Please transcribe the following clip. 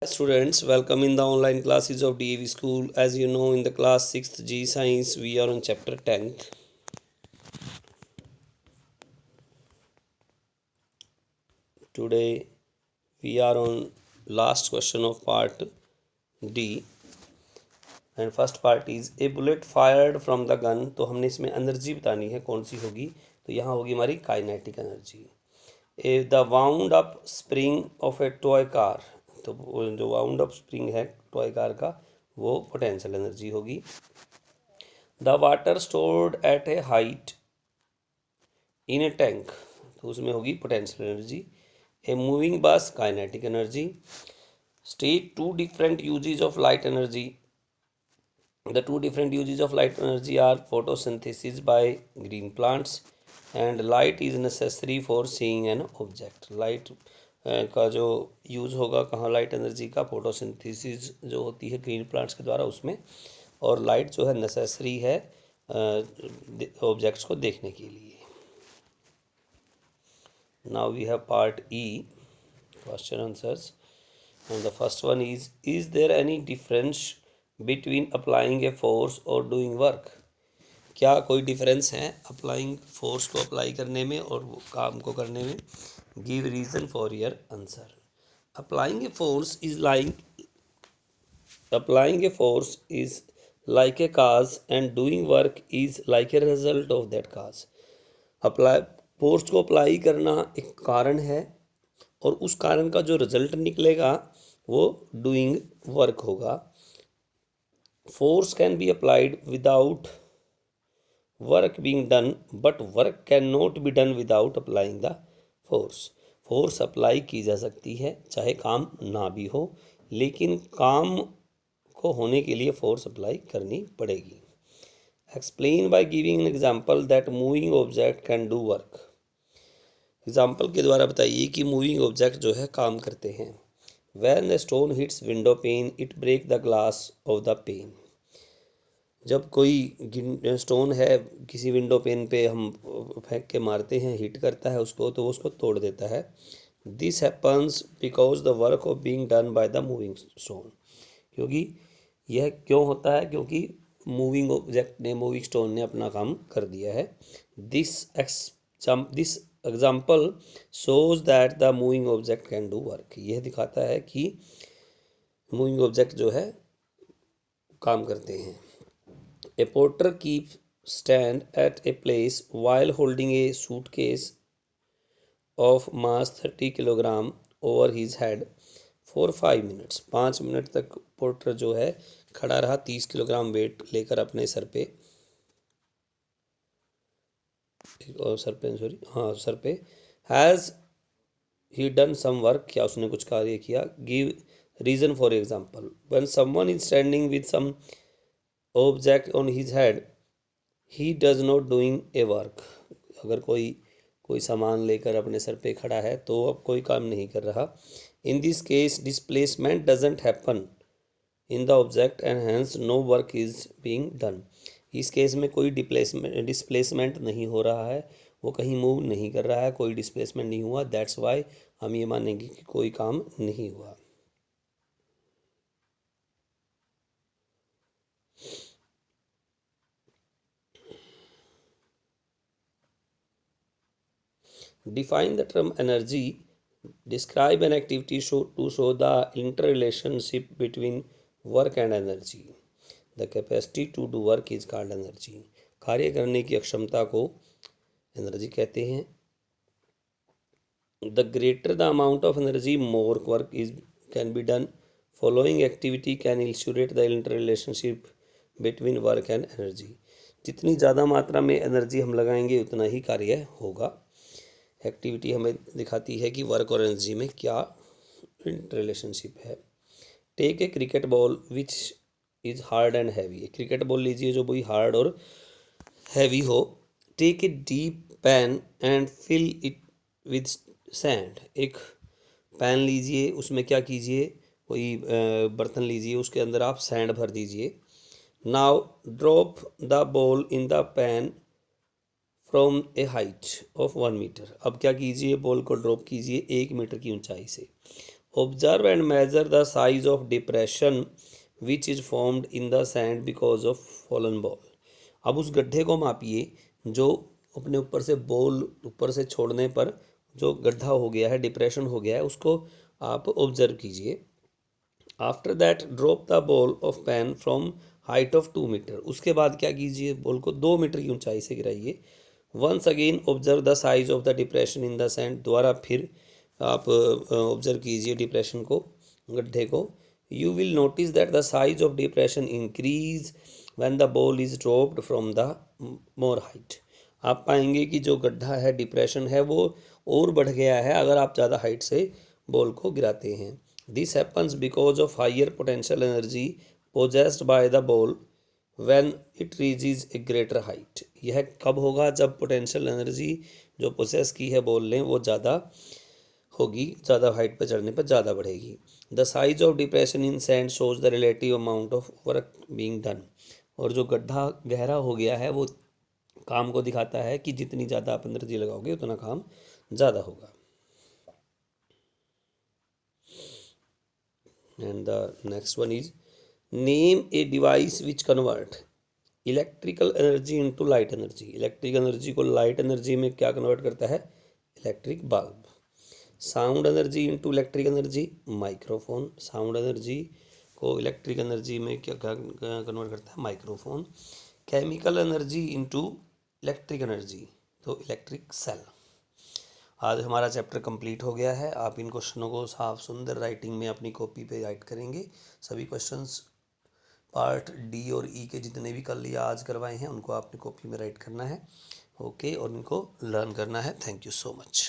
Students, welcome in the online classes of DAV School. As you know, in the class 6th G Science, we are on chapter 10th. Today, we are on last question of part D. And first part is a bullet fired from the gun. तो हमने इसमें energy बतानी है कौन सी होगी. तो यहाँ होगी हमारी kinetic energy. The wound up spring of a toy car. तो जो वाउंड अप स्प्रिंग है टॉय कार का वो पोटेंशियल एनर्जी होगी. The water stored at a height in a tank. तो उसमें होगी potential energy. A moving bus kinetic energy. State two different uses of light energy. The two different uses of light energy are photosynthesis by green plants and light is necessary for seeing an object. Light का जो use होगा कहाँ light energy का, photosynthesis जो होती है green plants के द्वारा उसमें, और लाइट जो है नेसेसरी है ऑब्जेक्ट्स को देखने के लिए. Now we have part E, question answers. And the first one is there any difference between applying a force और doing work? क्या कोई डिफरेंस है अप्लाइंग फोर्स को अप्लाई करने में और वो काम को करने में? Give reason for your answer. Applying a force is like a cause and doing work is like a result of that cause. Apply force को अप्लाई करना एक कारण है और उस कारण का जो रिजल्ट निकलेगा वो डूइंग वर्क होगा. Force can be applied without work being done but work can not be done without applying the force. Force apply की जा सकती है चाहे काम ना भी हो, लेकिन काम को होने के लिए फोर्स अप्लाई करनी पड़ेगी. Explain by giving an example that moving object can do work. Example के द्वारा बताइए कि मूविंग ऑब्जेक्ट जो है काम करते हैं. When the stone hits window pane, it break the glass of the pane. जब कोई स्टोन है किसी विंडो पेन पे हम फेंक के मारते हैं, हिट करता है उसको, तो वो उसको तोड़ देता है. This happens because the work of being done by the moving stone. क्योंकि यह क्यों होता है? क्योंकि मूविंग ऑब्जेक्ट ने, मूविंग स्टोन ने अपना काम कर दिया है. This example shows that the moving object can do work. यह दिखाता है कि मूविंग ऑब्जेक्ट जो है काम करते हैं. A porter keep stand at a place while holding a suitcase of mass 30 kilogram over his head for 5 minutes. 5 minute तक पोर्टर जो है खड़ा रहा 30 किलोग्राम वेट लेकर अपने सर पे, और सर पे. Has he done some work. क्या उसने कुछ कार्य किया? Give reason for example. When someone is standing with some object on his head he does not doing a work. अगर कोई सामान लेकर अपने सर पे खड़ा है तो अब कोई काम नहीं कर रहा. In this case displacement doesn't happen in the object and hence no work is being done. इस केस में कोई डिस्प्लेसमेंट नहीं हो रहा है, वो कहीं मूव नहीं कर रहा है, कोई डिस्प्लेसमेंट नहीं हुआ. दैट्स वाई हम ये मानेंगे कि कोई काम नहीं हुआ. Define the term energy. Describe an activity to show the interrelationship between work and energy. The capacity to do work is called energy. कार्य करने की अक्षमता को एनर्जी कहते हैं. The greater the amount of energy more work is can be done. Following activity can illustrate the inter relationship between work and energy. जितनी ज़्यादा मात्रा में एनर्जी हम लगाएंगे उतना ही कार्य होगा. एक्टिविटी हमें दिखाती है कि वर्क और एनर्जी में क्या इंटर रिलेशनशिप है. Take a cricket ball which is hard and heavy. Cricket ball लीजिए जो कोई हार्ड और हैवी हो. Take a deep pan and fill it with sand. एक पैन लीजिए, उसमें क्या कीजिए, कोई बर्तन लीजिए, उसके अंदर आप सैंड भर दीजिए. Now drop the ball in the pan from a height of 1 metre. अब क्या कीजिए, बॉल को ड्रॉप कीजिए 1 मीटर की ऊंचाई से. Observe and measure the size of depression which is formed in the sand because of fallen ball. अब उस गड्ढे को मापिए जो अपने ऊपर से बॉल ऊपर से छोड़ने पर जो गड्ढा हो गया है, डिप्रेशन हो गया है, उसको आप ऑब्जर्व कीजिए। After that drop the ball of pan from height of 2 metre. उसके बाद क्या कीजिए, बॉल को 2 मीटर की ऊंचाई से गिराइए। Once again observe the size of the depression in the sand. दोबारा फिर आप ऑब्जर्व कीजिए डिप्रेशन को, गड्ढे को। You will notice that the size of depression increase when the ball is dropped from the more height. आप पाएंगे कि जो गड्ढा है, डिप्रेशन है, वो और बढ़ गया है अगर आप ज़्यादा हाइट से बॉल को गिराते हैं। This happens because of higher potential energy possessed by the ball when it reaches a greater height. यह कब होगा, जब पोटेंशियल एनर्जी जो पोसेस की है बॉल ने वो ज़्यादा होगी, ज़्यादा हाइट पर चढ़ने पर ज़्यादा बढ़ेगी। The size of depression in sand shows the relative amount of work being done. और जो गड्ढा गहरा हो गया है वो काम को दिखाता है कि जितनी ज़्यादा आप एनर्जी लगाओगे उतना काम ज़्यादा होगा। And the next one is name a device which convert electrical energy into light energy. Electric energy को लाइट एनर्जी में क्या कन्वर्ट करता है, electric bulb. Sound energy into electric energy, microphone. Sound energy को इलेक्ट्रिक एनर्जी में क्या convert करता है, microphone. Chemical energy into electric energy, तो इलेक्ट्रिक सेल। आज हमारा चैप्टर कंप्लीट हो गया है। आप इन क्वेश्चनों को साफ सुंदर राइटिंग में अपनी कॉपी पे राइट करेंगे। सभी क्वेश्चंस पार्ट डी और ई के जितने भी कल या आज करवाए हैं उनको आपने कॉपी में राइट करना है, ओके, और इनको लर्न करना है। Thank you so much.